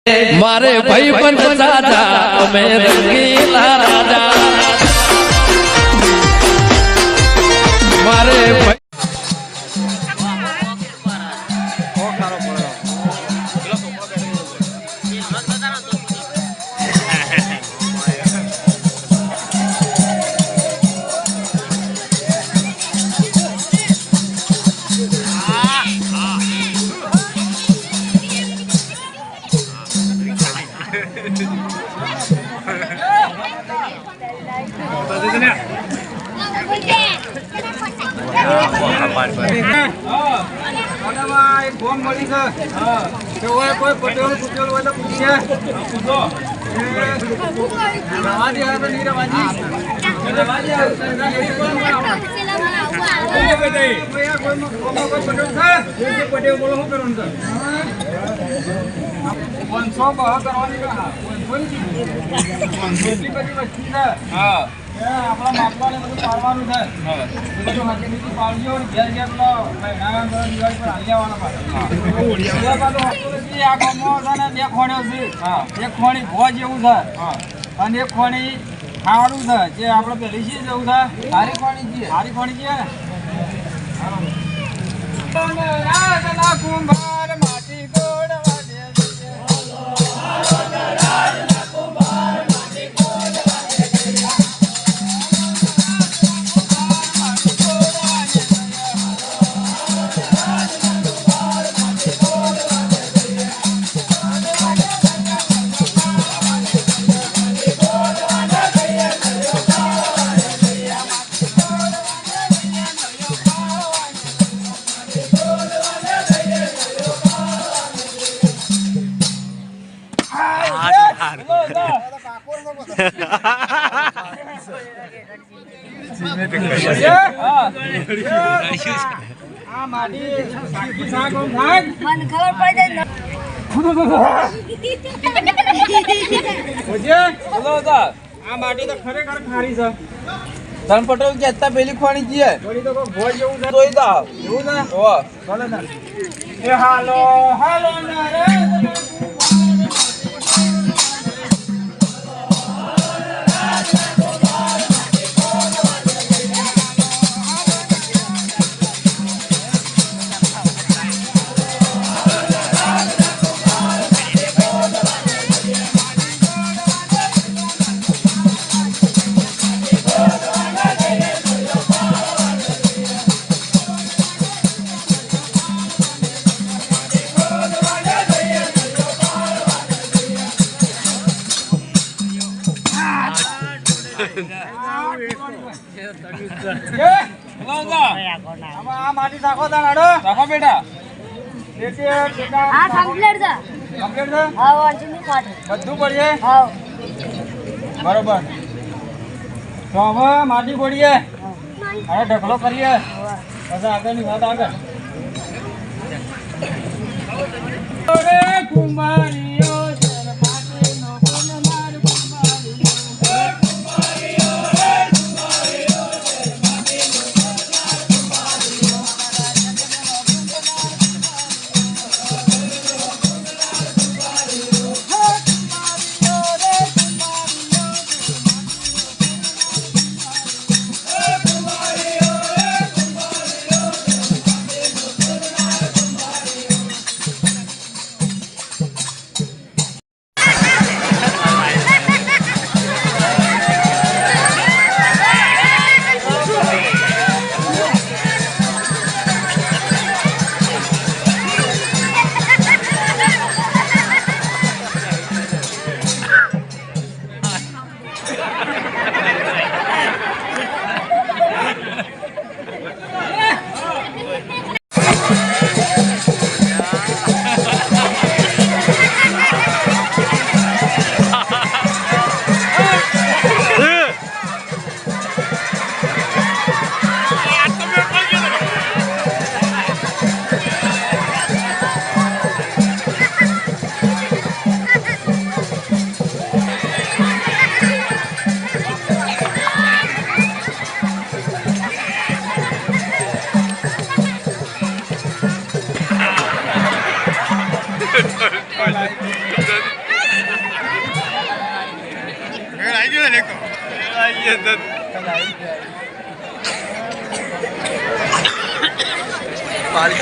मारे भाई बन राजा मैं रंगीला राजा मारे भाई અને ખોણી ખાવાનું છે જે આપણે પેલી છે જવું છે હારી ખોણી છે કુંભાર માટી ગોળ માટી તો ખરેખર ખારી છે ધન પટેલ કે અત્યારે પેલી ખોણી જીએ થોડી તો ભોય જેવું છે જોઈ દો એવું ને હો ભલે ને એ હાલો હાલો ના રે માટી રાખો તાડો રાખો બેટા હા કમ્પ્લીટ છે હા વાંચીની ખાટ બધું પડીએ હા બરોબર તો હવે માટી પડીએ હવે ઢગલો કરીએ પછી આગળની વાત આગળ કુમારીઓ પાડી